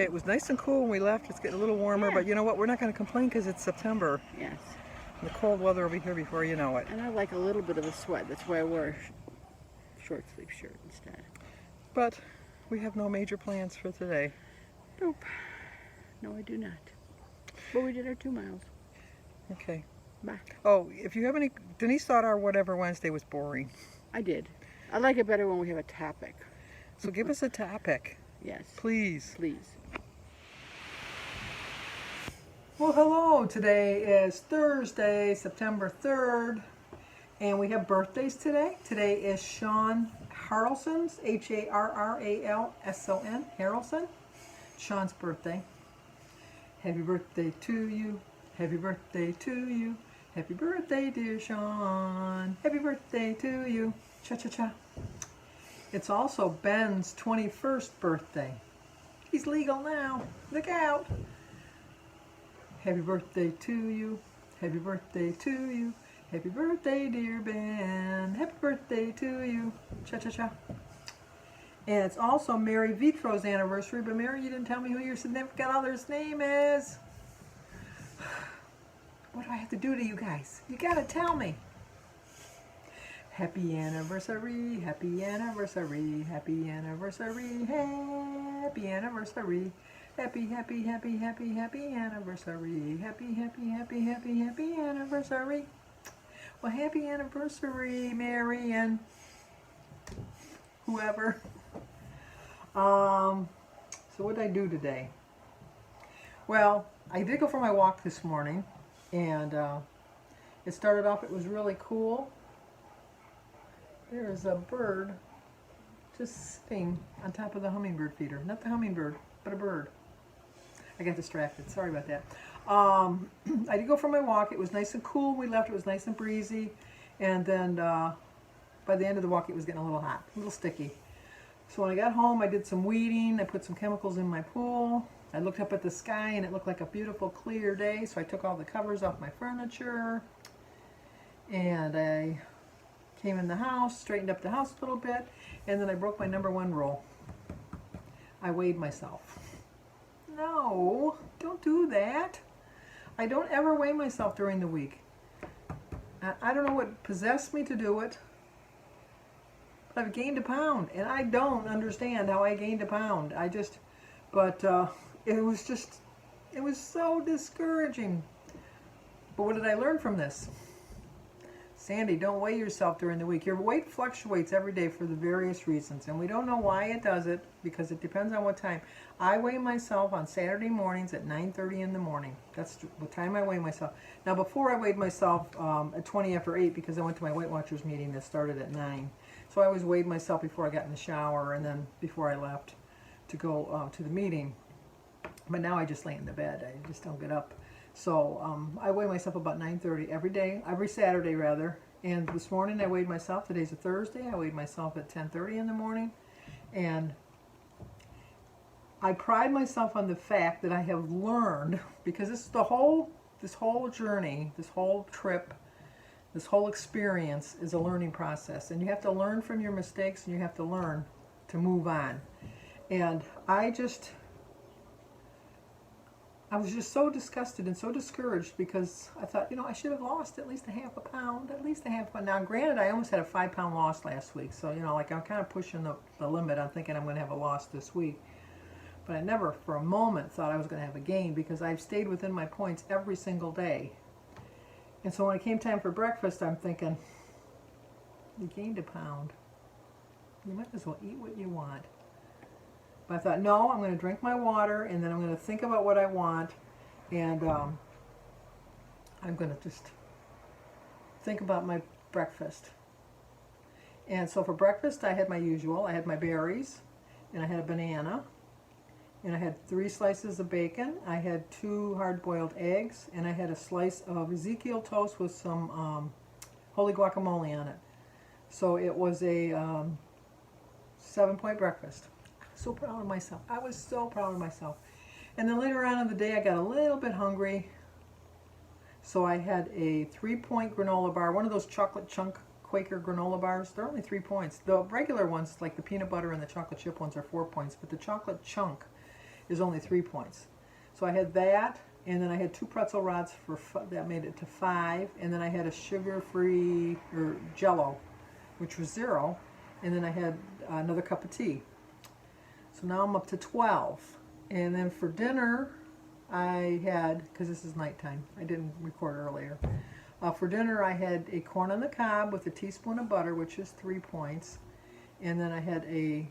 Okay, it was nice and cool when we left. It's getting a little warmer, Yeah. but you know what? We're not going to complain because it's September. Yes. And the cold weather will be here before you know it. And I like a little bit of a sweat. That's why I wore a short sleeve shirt instead. But we have no major plans for today. Nope. No, I do not. But we did our 2 miles. Okay. Bye. Oh, if you have any, Denise thought our whatever Wednesday was boring. I did. I like it better when we have a topic. So give us a topic, Yes. please. Please. Well, hello. Today is Thursday, September 3rd, and we have birthdays today. Today is Sean Harrelson's, Harralson, Harrelson. Sean's birthday. Happy birthday to you. Happy birthday to you. Happy birthday, dear Sean. Happy birthday to you. Cha-cha-cha. It's also Ben's 21st birthday. He's legal now. Look out. Happy birthday to you. Happy birthday to you. Happy birthday, dear Ben. Happy birthday to you. Cha-cha-cha. And it's also Mary Vitro's anniversary, but Mary, you didn't tell me who your significant other's name is. What do I have to do to you guys? You gotta tell me. Happy anniversary, happy anniversary, happy anniversary, happy anniversary. Happy, happy, happy, happy, happy anniversary. Happy, happy, happy, happy, happy anniversary. Well, happy anniversary, Mary and whoever. So what did I do today? Well, I did go for my walk this morning, and it started off, it was really cool. There's a bird just sitting on top of the hummingbird feeder. Not the hummingbird, but a bird. I got distracted. Sorry about that. I did go for my walk. It was nice and cool. We left. It was nice and breezy. And then by the end of the walk, it was getting a little hot, a little sticky. So when I got home, I did some weeding. I put some chemicals in my pool. I looked up at the sky, and it looked like a beautiful, clear day. So I took all the covers off my furniture. And I came in the house, straightened up the house a little bit. And then I broke my #1 rule. I weighed myself. No, don't do that. I don't ever weigh myself during the week. I don't know what possessed me to do it, but I've gained a pound, and I don't understand how I gained a pound. But it was so discouraging. But what did I learn from this? Sandy, don't weigh yourself during the week. Your weight fluctuates every day for the various reasons, and we don't know why it does it, because it depends on what time. I weigh myself on Saturday mornings at 9:30 in the morning. That's the time I weigh myself. Now, before I weighed myself at 20 after 8 because I went to my Weight Watchers meeting that started at 9. So I always weighed myself before I got in the shower and then before I left to go to the meeting. But now I just lay in the bed. I just don't get up. So I weigh myself about 9:30 every day, every Saturday rather. And this morning I weighed myself. Today's a Thursday. I weighed myself at 10:30 in the morning. And I pride myself on the fact that I have learned, because this whole journey, this whole trip, this whole experience is a learning process. And you have to learn from your mistakes, and you have to learn to move on. And I was just so disgusted and so discouraged because I thought, I should have lost at least a half a pound, at least a half a pound. Now, granted, I almost had a 5-pound loss last week, so, like I'm kind of pushing the limit. I'm thinking I'm going to have a loss this week. But I never for a moment thought I was going to have a gain, because I've stayed within my points every single day. And so when it came time for breakfast, I'm thinking, you gained a pound. You might as well eat what you want. But I thought, no, I'm going to drink my water, and then I'm going to think about what I want, and I'm going to just think about my breakfast. And so for breakfast, I had my usual. I had my berries, and I had a banana, and I had 3 slices of bacon. I had 2 hard-boiled eggs, and I had a slice of Ezekiel toast with some holy guacamole on it. So it was a 7-point breakfast. So proud of myself. I was so proud of myself. And then later on in the day, I got a little bit hungry. So I had a 3-point granola bar, one of those chocolate chunk Quaker granola bars. They're only 3 points. The regular ones, like the peanut butter and the chocolate chip ones, are 4 points, but the chocolate chunk is only 3 points. So I had that, and then I had 2 pretzel rods that made it to 5, and then I had a sugar-free or Jello, which was 0, and then I had another cup of tea. So now I'm up to 12. And then for dinner, I had, because this is nighttime, I didn't record earlier. For dinner, I had a corn on the cob with a teaspoon of butter, which is 3 points. And then I had a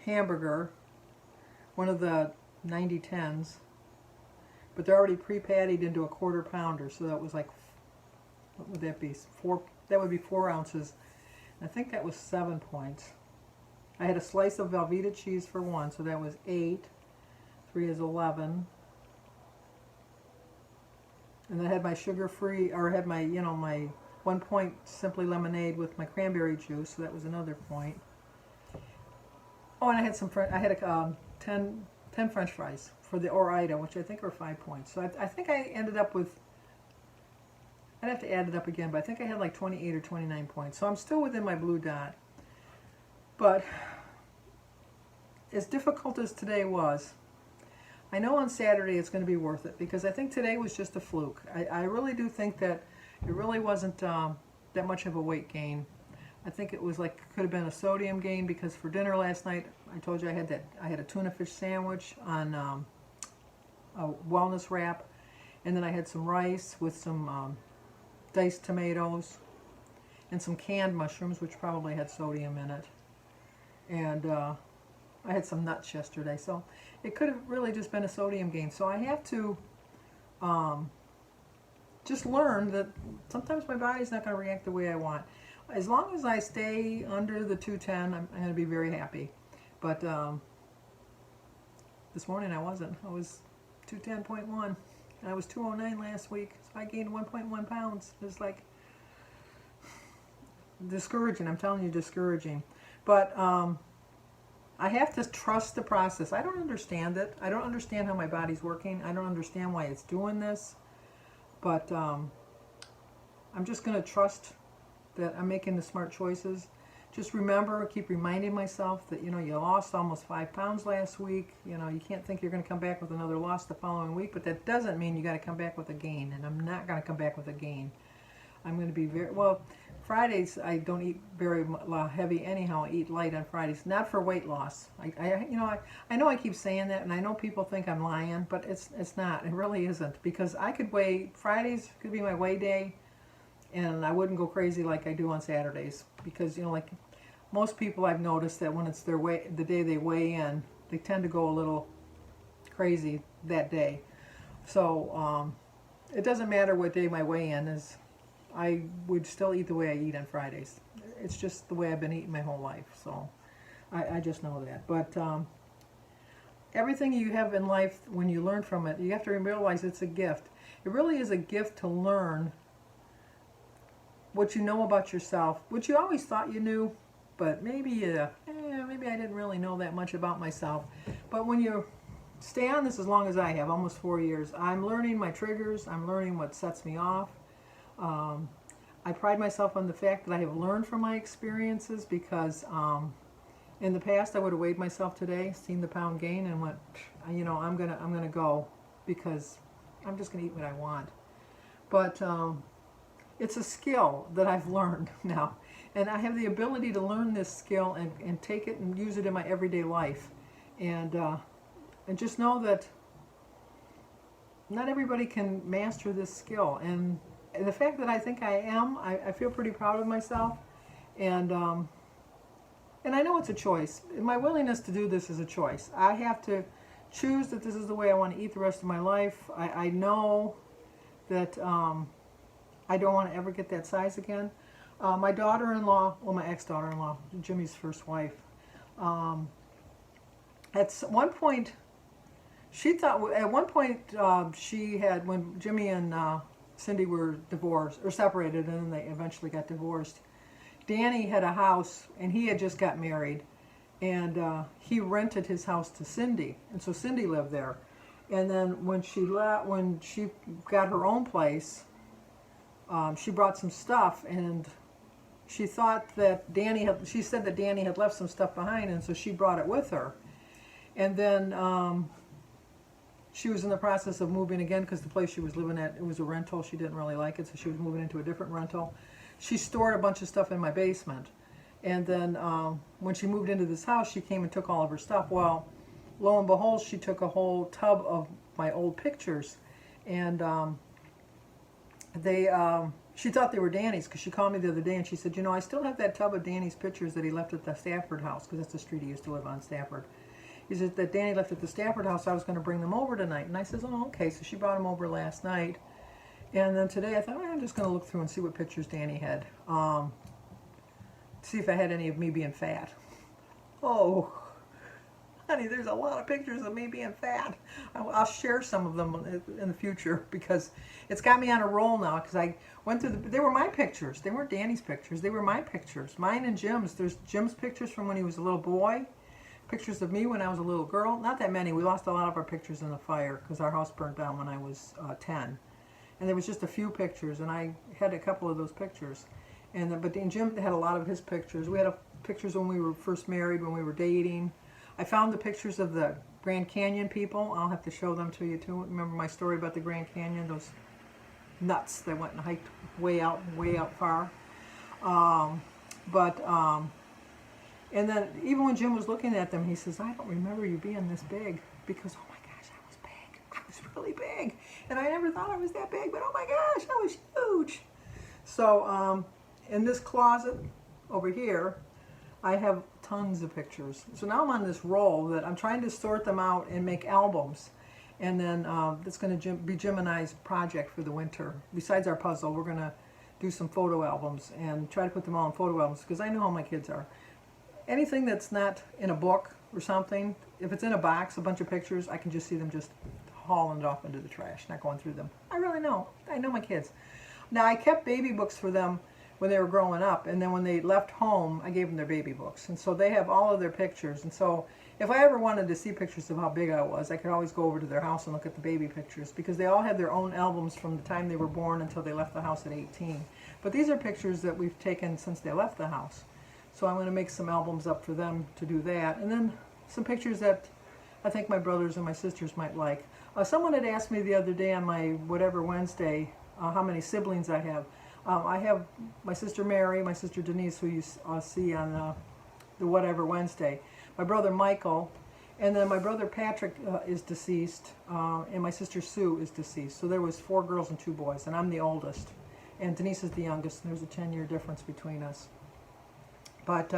hamburger, one of the 90-10s, but they're already pre-pattied into a quarter pounder, so that was like, what would that be? That would be 4 ounces. I think that was 7 points. I had a slice of Velveeta cheese for 1, so that was 8. 3 is 11. And then I had my sugar-free, or I had my, my 1 point Simply Lemonade with my cranberry juice, so that was another point. Oh, and I had I had 10 French fries for the Ore-Ida, which I think were 5 points. So I think I ended up with, I'd have to add it up again, but I think I had like 28 or 29 points. So I'm still within my blue dot. But as difficult as today was, I know on Saturday it's going to be worth it, because I think today was just a fluke. I really do think that it really wasn't that much of a weight gain. I think it was like, could have been a sodium gain, because for dinner last night, I told you I had a tuna fish sandwich on a wellness wrap, and then I had some rice with some diced tomatoes and some canned mushrooms, which probably had sodium in it. And I had some nuts yesterday, so it could have really just been a sodium gain. So I have to just learn that sometimes my body's not going to react the way I want. As long as I stay under the 210, I'm going to be very happy. But this morning I wasn't. I was 210.1, and I was 209 last week, so I gained 1.1 pounds. It's like discouraging. I'm telling you, discouraging. But I have to trust the process. I don't understand it. I don't understand how my body's working. I don't understand why it's doing this. But I'm just going to trust that I'm making the smart choices. Just remember, keep reminding myself that, you lost almost 5 pounds last week. You can't think you're going to come back with another loss the following week, but that doesn't mean you got to come back with a gain, and I'm not going to come back with a gain. I'm going to be Fridays I don't eat very heavy anyhow. I eat light on Fridays, not for weight loss. I know I keep saying that, and I know people think I'm lying, but it's not. It really isn't, because I could Fridays could be my weigh day, and I wouldn't go crazy like I do on Saturdays, because like most people, I've noticed that when it's the day they weigh in, they tend to go a little crazy that day. So it doesn't matter what day my weigh-in is. I would still eat the way I eat on Fridays. It's just the way I've been eating my whole life. So I just know that. But everything you have in life, when you learn from it, you have to realize it's a gift. It really is a gift to learn what you know about yourself, which you always thought you knew, but maybe I didn't really know that much about myself. But when you stay on this as long as I have, almost 4 years, I'm learning my triggers. I'm learning what sets me off. I pride myself on the fact that I have learned from my experiences, because in the past I would have weighed myself today, seen the pound gain, and went, I'm gonna go, because I'm just gonna eat what I want. But it's a skill that I've learned now, and I have the ability to learn this skill and take it and use it in my everyday life, and just know that not everybody can master this skill. And the fact that I think I am, I feel pretty proud of myself, and I know it's a choice. My willingness to do this is a choice. I have to choose that this is the way I want to eat the rest of my life. I know that I don't want to ever get that size again. My daughter-in-law, my ex-daughter-in-law, Jimmy's first wife, at one point, she thought, she had, when Jimmy and Cindy were divorced, or separated, and then they eventually got divorced, Danny had a house, and he had just got married, and he rented his house to Cindy, and so Cindy lived there. And then when she got her own place, she brought some stuff, and she thought that she said that Danny had left some stuff behind, and so she brought it with her. And then she was in the process of moving again because the place she was living at, it was a rental. She didn't really like it, so she was moving into a different rental. She stored a bunch of stuff in my basement. And then when she moved into this house, she came and took all of her stuff. Well, lo and behold, she took a whole tub of my old pictures. And she thought they were Danny's because she called me the other day and she said, you know, I still have that tub of Danny's pictures that he left at the Stafford house, because that's the street he used to live on, Stafford. He said that Danny left at the Stafford house. I was going to bring them over tonight. And I said, oh, okay. So she brought them over last night. And then today I thought, well, I'm just going to look through and see what pictures Danny had. See if I had any of me being fat. Oh, honey, there's a lot of pictures of me being fat. I'll share some of them in the future because it's got me on a roll now, because I went through they were my pictures. They weren't Danny's pictures. They were my pictures. Mine and Jim's. There's Jim's pictures from when he was a little boy. Pictures of me when I was a little girl. Not that many. We lost a lot of our pictures in the fire because our house burnt down when I was 10. And there was just a few pictures, and I had a couple of those pictures. But Jim had a lot of his pictures. We had pictures when we were first married, when we were dating. I found the pictures of the Grand Canyon people. I'll have to show them to you too. Remember my story about the Grand Canyon? Those nuts that went and hiked way out far. And then even when Jim was looking at them, he says, I don't remember you being this big, because, oh my gosh, I was big. I was really big. And I never thought I was that big, but oh my gosh, I was huge. So in this closet over here, I have tons of pictures. So now I'm on this roll that I'm trying to sort them out and make albums. And then that's going to be Jim and I's project for the winter. Besides our puzzle, we're going to do some photo albums and try to put them all in photo albums, because I know how my kids are. Anything that's not in a book or something, if it's in a box, a bunch of pictures, I can just see them just hauling it off into the trash, not going through them. I really know. I know my kids. Now, I kept baby books for them when they were growing up, and then when they left home, I gave them their baby books. And so they have all of their pictures. And so if I ever wanted to see pictures of how big I was, I could always go over to their house and look at the baby pictures, because they all had their own albums from the time they were born until they left the house at 18. But these are pictures that we've taken since they left the house. So I'm going to make some albums up for them to do that. And then some pictures that I think my brothers and my sisters might like. Someone had asked me the other day on my Whatever Wednesday how many siblings I have. I have my sister Mary, my sister Denise, who you see on the Whatever Wednesday. My brother Michael, and then my brother Patrick is deceased, and my sister Sue is deceased. So there was 4 girls and 2 boys, and I'm the oldest. And Denise is the youngest, and there's a 10-year difference between us. But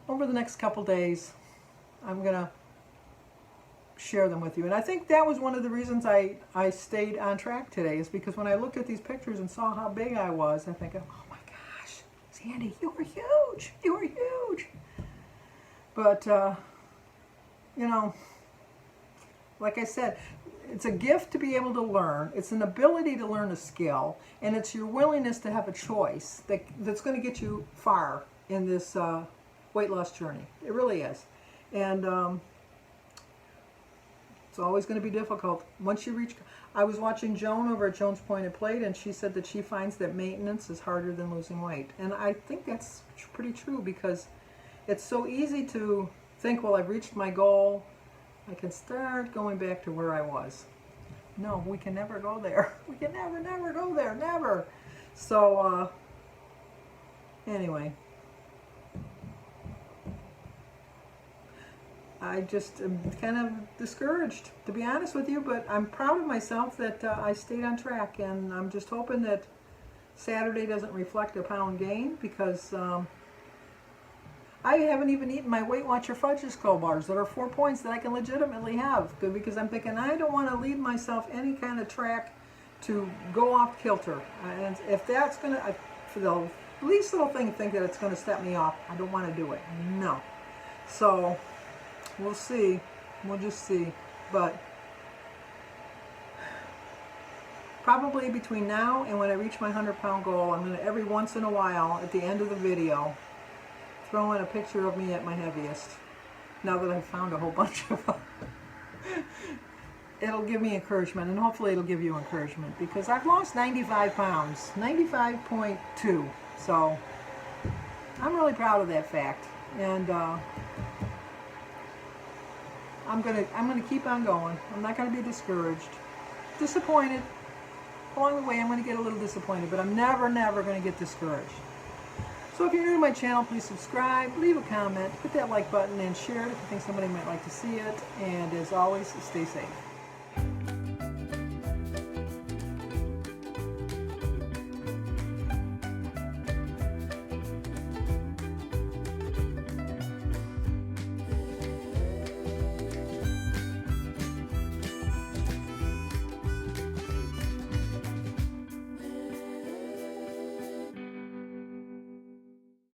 over the next couple days, I'm going to share them with you. And I think that was one of the reasons I stayed on track today, is because when I looked at these pictures and saw how big I was, I think, oh my gosh, Sandy, you were huge. You were huge. But, you know, like I said, it's a gift to be able to learn. It's an ability to learn a skill, and it's your willingness to have a choice that's going to get you far in this weight loss journey. It really is. And it's always going to be difficult. Once you reach, I was watching Joan over at Joan's Pointed Plate, and she said that she finds that maintenance is harder than losing weight. And I think that's pretty true, because it's so easy to think, well, I've reached my goal, I can start going back to where I was. No, we can never go there. We can never go there, never. So, anyway. I just am kind of discouraged, to be honest with you, but I'm proud of myself that I stayed on track, and I'm just hoping that Saturday doesn't reflect a pound gain, because I haven't even eaten my Weight Watcher Fudge Skull bars that are 4 points that I can legitimately have, because I'm thinking I don't want to lead myself any kind of track to go off kilter. And if that's going to, for the least little thing, think that it's going to step me off, I don't want to do it. No. So we'll see. We'll just see. But probably between now and when I reach my 100-pound goal, I'm going to every once in a while at the end of the video throw in a picture of me at my heaviest. Now that I've found a whole bunch of them. It'll give me encouragement, and hopefully it'll give you encouragement, because I've lost 95 pounds, 95.2. So I'm really proud of that fact. And I'm gonna keep on going. I'm not gonna be discouraged, disappointed. Along the way, I'm gonna get a little disappointed, but I'm never gonna get discouraged. So if you're new to my channel, please subscribe, leave a comment, hit that like button, and share it if you think somebody might like to see it. And as always, stay safe.